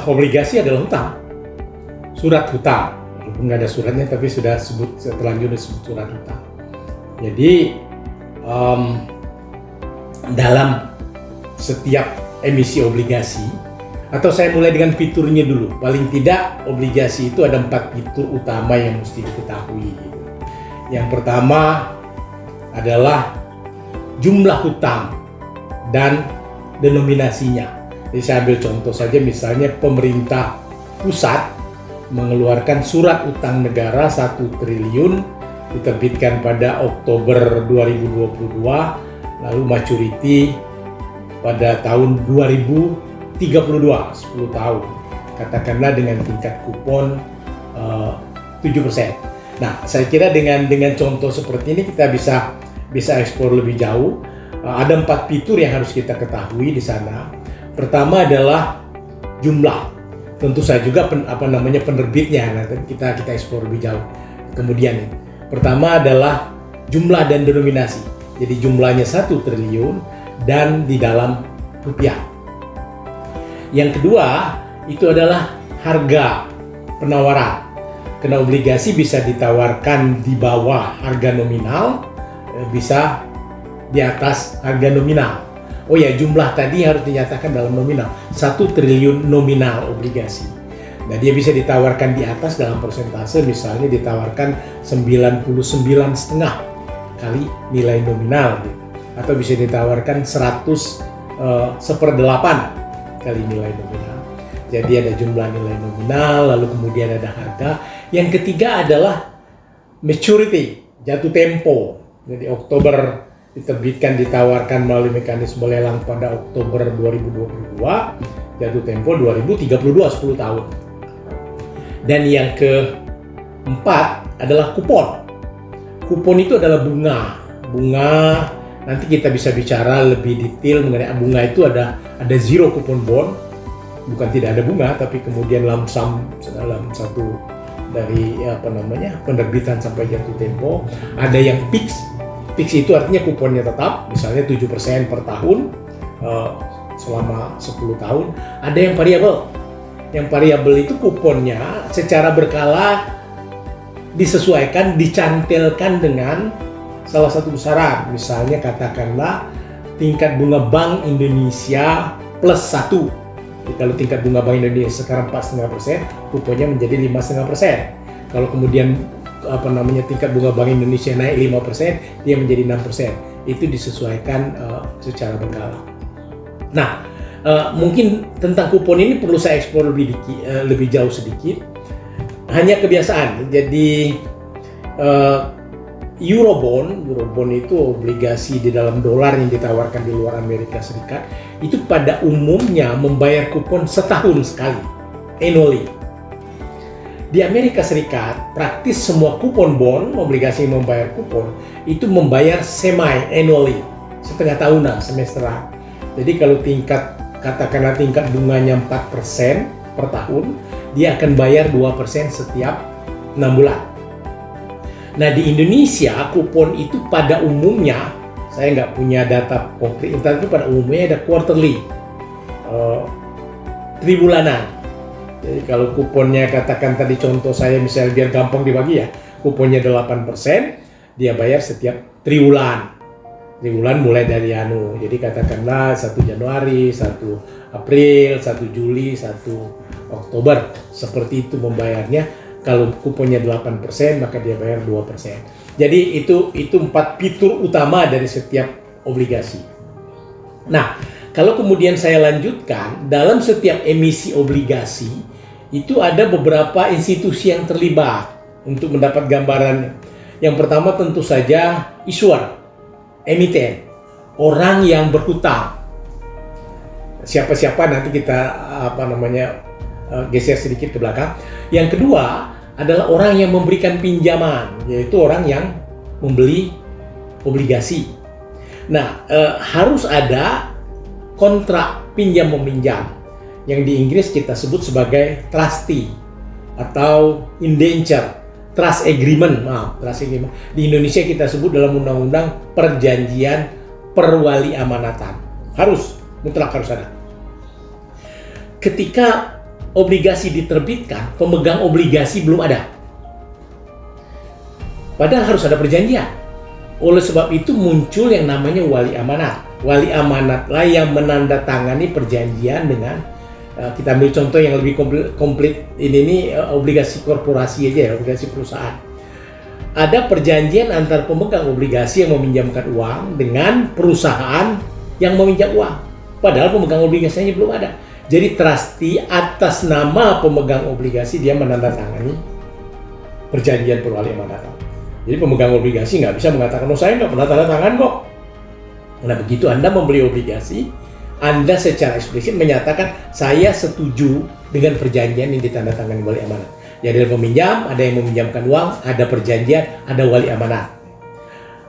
obligasi adalah hutang, surat hutang. Walaupun nggak ada suratnya, tapi sudah terlanjur disebut surat hutang. Jadi dalam setiap emisi obligasi, atau saya mulai dengan fiturnya dulu. Paling tidak obligasi itu ada 4 fitur utama yang mesti diketahui. Yang pertama adalah jumlah hutang dan denominasinya. Jadi saya ambil contoh saja, misalnya pemerintah pusat mengeluarkan surat utang negara 1 triliun diterbitkan pada Oktober 2022, lalu maturity pada tahun 2032, 10 tahun. Katakanlah dengan tingkat kupon 7%. Nah, saya kira dengan contoh seperti ini kita bisa eksplor lebih jauh. Ada 4 fitur yang harus kita ketahui di sana. Pertama adalah jumlah. Tentu saja juga penerbitnya. Nanti kita eksplor lebih jauh. Kemudian pertama adalah jumlah dan denominasi. Jadi jumlahnya 1 triliun dan di dalam rupiah. Yang kedua itu adalah harga penawaran. Karena obligasi bisa ditawarkan di bawah harga nominal, bisa di atas harga nominal. Oh ya, jumlah tadi harus dinyatakan dalam nominal. 1 triliun nominal obligasi. Nah, dia bisa ditawarkan di atas dalam persentase, misalnya ditawarkan 99,5 kali nilai nominal, gitu. Atau bisa ditawarkan 100/8 kali nilai nominal. Jadi ada jumlah nilai nominal, lalu kemudian ada harga. Yang ketiga adalah maturity, jatuh tempo. Jadi Oktober diterbitkan, ditawarkan melalui mekanisme lelang pada Oktober 2022, jatuh tempo 2032, 10 tahun. Dan yang keempat adalah kupon. Kupon itu adalah bunga. Nanti kita bisa bicara lebih detail mengenai bunga. Itu ada zero coupon bond, bukan tidak ada bunga, tapi kemudian lump sum dalam satu dari penerbitan sampai jatuh tempo. Ada yang fix itu artinya kuponnya tetap, misalnya 7% per tahun selama 10 tahun. Ada yang variabel. Yang variabel itu kuponnya secara berkala disesuaikan, dicantilkan dengan salah satu besaran. Misalnya katakanlah tingkat bunga Bank Indonesia plus 1. Jadi kalau tingkat bunga Bank Indonesia sekarang 4,5%, kuponnya menjadi 5,5%. Kalau kemudian tingkat bunga Bank Indonesia naik 5%, dia menjadi 6%. Itu disesuaikan secara berkala. Nah, mungkin tentang kupon ini perlu saya eksplor lebih jauh sedikit. Hanya kebiasaan. Jadi Eurobond itu obligasi di dalam dolar yang ditawarkan di luar Amerika Serikat, itu pada umumnya membayar kupon setahun sekali, annually. Di Amerika Serikat, praktis semua kupon bond, obligasi yang membayar kupon, itu membayar semi-annually, setengah tahunan, semesteran. Jadi kalau katakanlah tingkat bunganya 4% per tahun, dia akan bayar 2% setiap 6 bulan. Nah, di Indonesia, kupon itu pada umumnya, saya nggak punya data konkret, tapi pada umumnya ada quarterly, tribulanan. Jadi kalau kuponnya katakan tadi contoh saya misalnya biar gampang dibagi ya, kuponnya 8%, dia bayar setiap triwulan. Triwulan mulai dari jadi katakanlah 1 Januari, 1 April, 1 Juli, 1 Oktober. Seperti itu membayarnya. Kalau kuponnya 8%, maka dia bayar 2%. Jadi itu 4 fitur utama dari setiap obligasi. Nah, kalau kemudian saya lanjutkan, dalam setiap emisi obligasi itu ada beberapa institusi yang terlibat untuk mendapat gambarannya. Yang pertama tentu saja issuer, emiten, orang yang berhutang. Siapa-siapa nanti kita geser sedikit ke belakang. Yang kedua adalah orang yang memberikan pinjaman, yaitu orang yang membeli obligasi. Nah, harus ada kontrak pinjam-meminjam yang di Inggris kita sebut sebagai trustee atau indenture, trust agreement. Di Indonesia kita sebut dalam undang-undang perjanjian perwali amanatan. Mutlak harus ada. Ketika obligasi diterbitkan, pemegang obligasi belum ada. Padahal harus ada perjanjian. Oleh sebab itu muncul yang namanya wali amanat. Wali amanatlah yang menandatangani perjanjian dengan kita ambil contoh yang lebih komplit ini obligasi korporasi aja ya, obligasi perusahaan. Ada perjanjian antar pemegang obligasi yang meminjamkan uang dengan perusahaan yang meminjam uang. Padahal pemegang obligasinya belum ada. Jadi trustee atas nama pemegang obligasi dia menandatangani perjanjian perwali amanatan. Jadi pemegang obligasi nggak bisa mengatakan, oh saya nggak pernah tanda tangan kok. Nah begitu Anda membeli obligasi, Anda secara eksplisit menyatakan saya setuju dengan perjanjian yang ditandatangani wali amanat. Jadi ada peminjam, ada yang meminjamkan uang, ada perjanjian, ada wali amanat.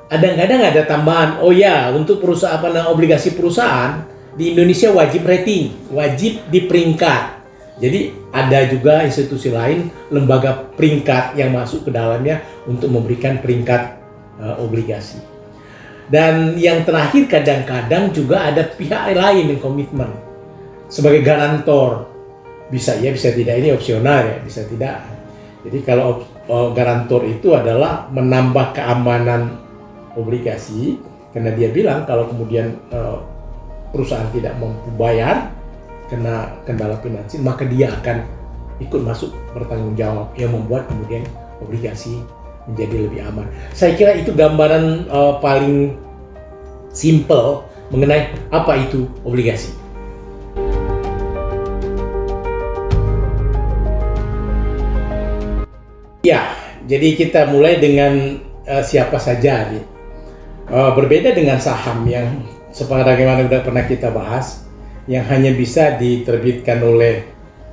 Kadang-kadang ada tambahan, oh ya untuk perusahaan obligasi perusahaan di Indonesia wajib rating, wajib di peringkat. Jadi ada juga institusi lain, lembaga peringkat yang masuk ke dalamnya untuk memberikan peringkat obligasi. Dan yang terakhir kadang-kadang juga ada pihak lain yang komitmen sebagai garantor. Bisa ya, bisa tidak, ini opsional ya, bisa tidak. Jadi kalau garantor itu adalah menambah keamanan obligasi, karena dia bilang kalau kemudian perusahaan tidak mampu bayar, kena kendala finansial, maka dia akan ikut masuk bertanggung jawab yang membuat kemudian obligasi menjadi lebih aman. Saya kira itu gambaran paling simple mengenai apa itu obligasi. Ya, jadi kita mulai dengan siapa saja. Berbeda dengan saham yang sebagaimana sudah pernah kita bahas, yang hanya bisa diterbitkan oleh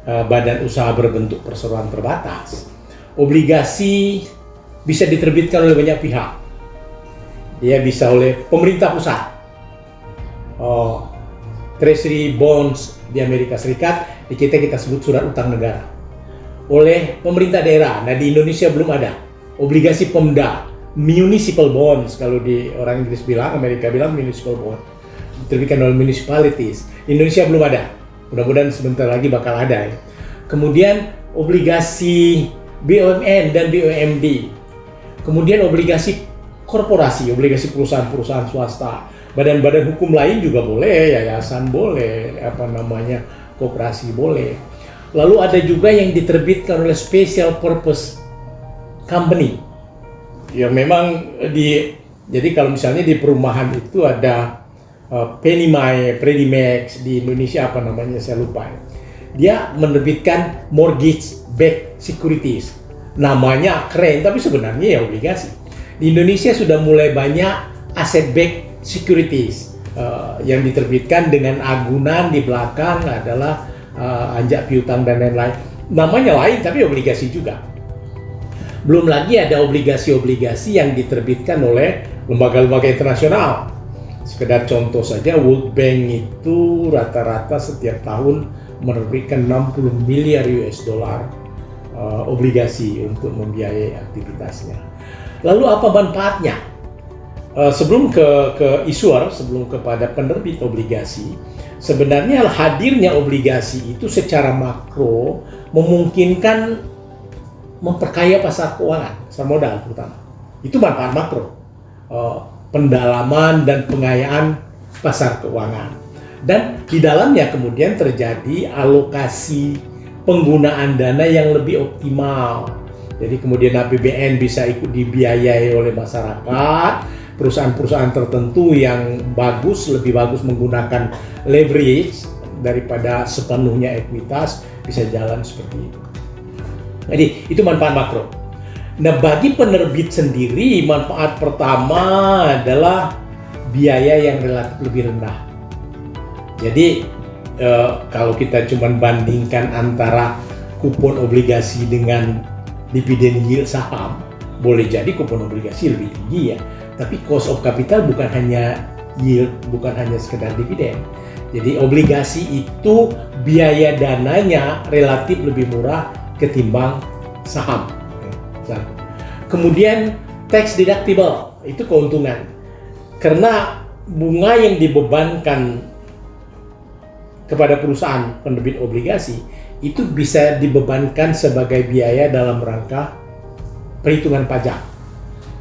badan usaha berbentuk perseroan terbatas. Obligasi bisa diterbitkan oleh banyak pihak. Dia bisa oleh pemerintah pusat, Treasury bonds di Amerika Serikat, di kita sebut surat utang negara. Oleh pemerintah daerah, nah di Indonesia belum ada. Obligasi Pemda, municipal bonds kalau di orang Inggris bilang, Amerika bilang municipal bond, diterbitkan oleh municipalities. Indonesia belum ada. Mudah-mudahan sebentar lagi bakal ada ya. Kemudian obligasi BUMN dan BUMD. Kemudian obligasi korporasi, obligasi perusahaan-perusahaan swasta. Badan-badan hukum lain juga boleh, yayasan boleh, koperasi boleh. Lalu ada juga yang diterbitkan oleh special purpose company. Ya memang jadi kalau misalnya di perumahan itu ada PennyMai, Predimax, di Indonesia saya lupa. Dia menerbitkan mortgage-backed securities. Namanya keren, tapi sebenarnya ya obligasi. Di Indonesia sudah mulai banyak asset-backed securities yang diterbitkan dengan agunan di belakang adalah anjak piutang dan lain-lain. Namanya lain, tapi obligasi juga. Belum lagi ada obligasi-obligasi yang diterbitkan oleh lembaga-lembaga internasional. Sekedar contoh saja, World Bank itu rata-rata setiap tahun menerbitkan 60 miliar US dollar obligasi untuk membiayai aktivitasnya. Lalu apa manfaatnya? Sebelum ke issuer, sebelum kepada penerbit obligasi, sebenarnya hadirnya obligasi itu secara makro memungkinkan memperkaya pasar keuangan, pasar modal terutama. Itu manfaat makro. Pendalaman dan pengayaan pasar keuangan. Dan di dalamnya kemudian terjadi alokasi penggunaan dana yang lebih optimal. Jadi kemudian APBN bisa ikut dibiayai oleh masyarakat, perusahaan-perusahaan tertentu yang lebih bagus menggunakan leverage daripada sepenuhnya ekuitas bisa jalan seperti itu. Jadi itu manfaat makro. Nah, bagi penerbit sendiri, manfaat pertama adalah biaya yang relatif lebih rendah. Jadi, kalau kita cuma bandingkan antara kupon obligasi dengan dividen yield saham, boleh jadi kupon obligasi lebih tinggi ya. Tapi cost of capital bukan hanya yield, bukan hanya sekedar dividen. Jadi, obligasi itu biaya dananya relatif lebih murah ketimbang saham. Kemudian tax deductible, itu keuntungan. Karena bunga yang dibebankan kepada perusahaan penerbit obligasi itu bisa dibebankan sebagai biaya dalam rangka perhitungan pajak.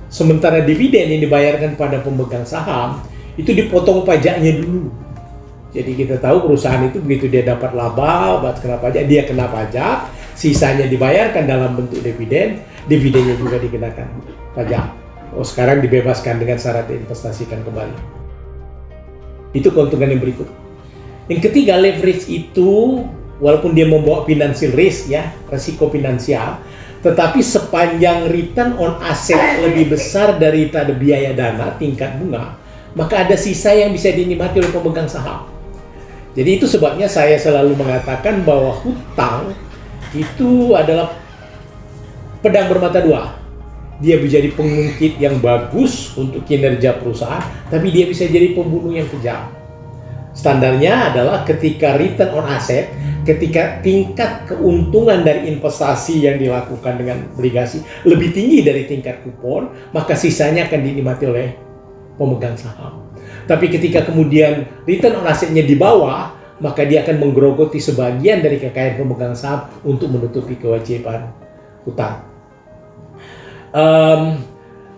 Sementara dividen yang dibayarkan pada pemegang saham itu dipotong pajaknya dulu. Jadi kita tahu perusahaan itu begitu dia dapat laba, kena pajak, dia kena pajak, sisanya dibayarkan dalam bentuk dividen, dividennya juga dikenakan pajak. Oh, sekarang dibebaskan dengan syarat diinvestasikan kembali. Itu keuntungan yang berikut. Yang ketiga, leverage itu walaupun dia membawa financial risk ya, risiko finansial, tetapi sepanjang return on asset lebih besar daripada biaya dana, tingkat bunga, maka ada sisa yang bisa dinikmati oleh pemegang saham. Jadi itu sebabnya saya selalu mengatakan bahwa hutang itu adalah pedang bermata dua. Dia bisa jadi pengungkit yang bagus untuk kinerja perusahaan, tapi dia bisa jadi pembunuh yang kejam. Standarnya adalah ketika return on asset, ketika tingkat keuntungan dari investasi yang dilakukan dengan obligasi lebih tinggi dari tingkat kupon, maka sisanya akan dinikmati oleh pemegang saham. Tapi ketika kemudian return on assetnya di bawah, maka dia akan menggerogoti sebagian dari kekayaan pemegang saham untuk menutupi kewajiban hutang.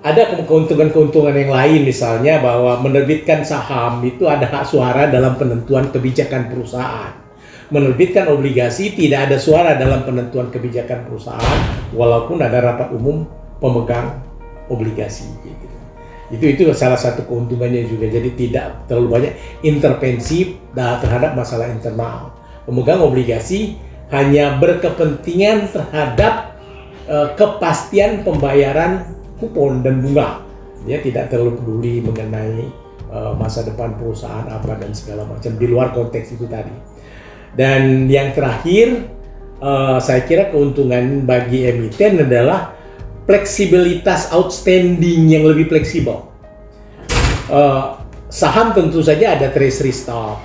Ada keuntungan-keuntungan yang lain, misalnya bahwa menerbitkan saham itu ada hak suara dalam penentuan kebijakan perusahaan. Menerbitkan obligasi tidak ada suara dalam penentuan kebijakan perusahaan, walaupun ada rapat umum pemegang obligasi. Itu salah satu keuntungannya juga. Jadi tidak terlalu banyak intervensi terhadap masalah internal. Pemegang obligasi hanya berkepentingan terhadap kepastian pembayaran kupon dan bunga. Dia tidak terlalu peduli mengenai masa depan perusahaan apa dan segala macam di luar konteks itu tadi. Dan yang terakhir, saya kira keuntungan bagi emiten adalah fleksibilitas outstanding yang lebih fleksibel. Saham tentu saja ada treasury stock,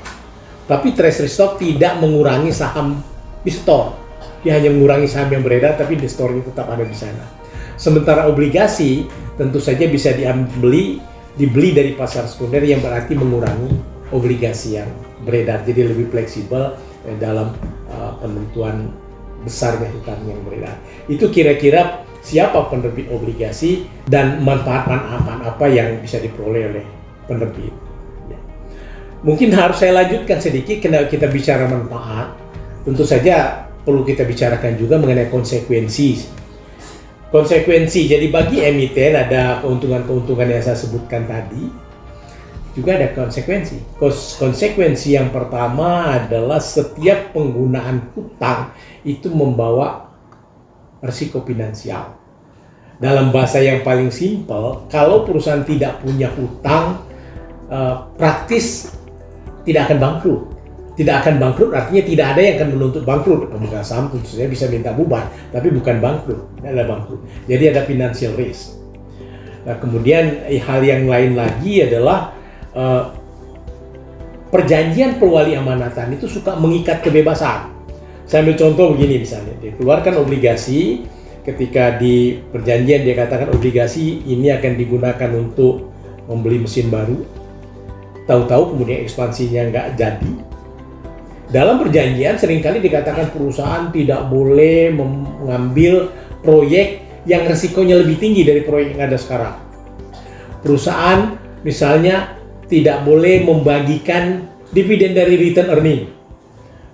tapi treasury stock tidak mengurangi saham di store. Dia hanya mengurangi saham yang beredar, tapi di store-nya tetap ada di sana. Sementara obligasi tentu saja bisa dibeli dari pasar sekunder, yang berarti mengurangi obligasi yang beredar. Jadi lebih fleksibel dalam penentuan besarnya hutang yang beredar. Itu kira-kira siapa penerbit obligasi dan manfaat-manfaat apa yang bisa diperoleh oleh penerbit. Ya. Mungkin harus saya lanjutkan sedikit karena kita bicara manfaat. Tentu saja perlu kita bicarakan juga mengenai konsekuensi. Jadi bagi emiten ada keuntungan-keuntungan yang saya sebutkan tadi, juga ada konsekuensi. Konsekuensi yang pertama adalah setiap penggunaan hutang itu membawa risiko finansial. Dalam bahasa yang paling simpel, kalau perusahaan tidak punya hutang, praktis tidak akan bangkrut. Tidak akan bangkrut artinya tidak ada yang akan menuntut bangkrut. Pemegang saham tentu saja bisa minta bubar, tapi bukan bangkrut, tidak ada bangkrut. Jadi ada financial risk. Nah, kemudian hal yang lain lagi adalah perjanjian perwali amanatan itu suka mengikat kebebasan. Saya ambil contoh begini misalnya, dikeluarkan obligasi, ketika di perjanjian dia katakan obligasi ini akan digunakan untuk membeli mesin baru, tahu-tahu kemudian ekspansinya nggak jadi. Dalam perjanjian seringkali dikatakan perusahaan tidak boleh mengambil proyek yang resikonya lebih tinggi dari proyek yang ada sekarang. Perusahaan misalnya tidak boleh membagikan dividen dari return earning.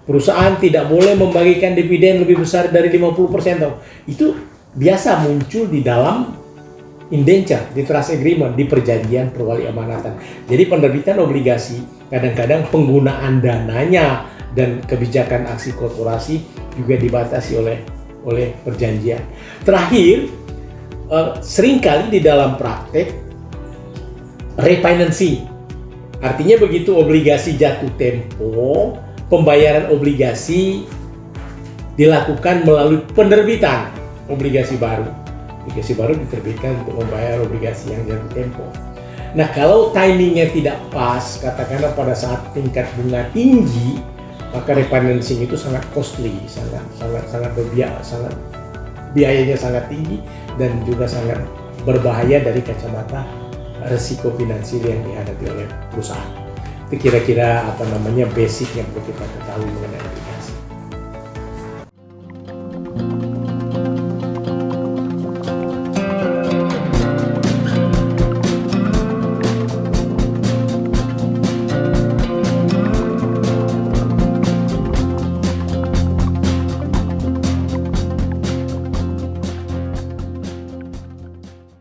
Perusahaan tidak boleh membagikan dividen lebih besar dari 50%. Itu biasa muncul di dalam indenture, di trust agreement, di perjanjian perwali amanatan. Jadi penerbitan obligasi kadang-kadang penggunaan dananya dan kebijakan aksi korporasi juga dibatasi oleh perjanjian. Terakhir, seringkali di dalam praktek refinancing, artinya begitu obligasi jatuh tempo, pembayaran obligasi dilakukan melalui penerbitan obligasi baru. Obligasi baru diterbitkan untuk membayar obligasi yang jatuh tempo. Nah, kalau timingnya tidak pas, katakanlah pada saat tingkat bunga tinggi, maka refinancing itu sangat costly, sangat biayanya sangat tinggi dan juga sangat berbahaya dari kacamata risiko finansial yang dihadapi oleh perusahaan. Itu kira-kira basic yang perlu kita ketahui mengenai itu.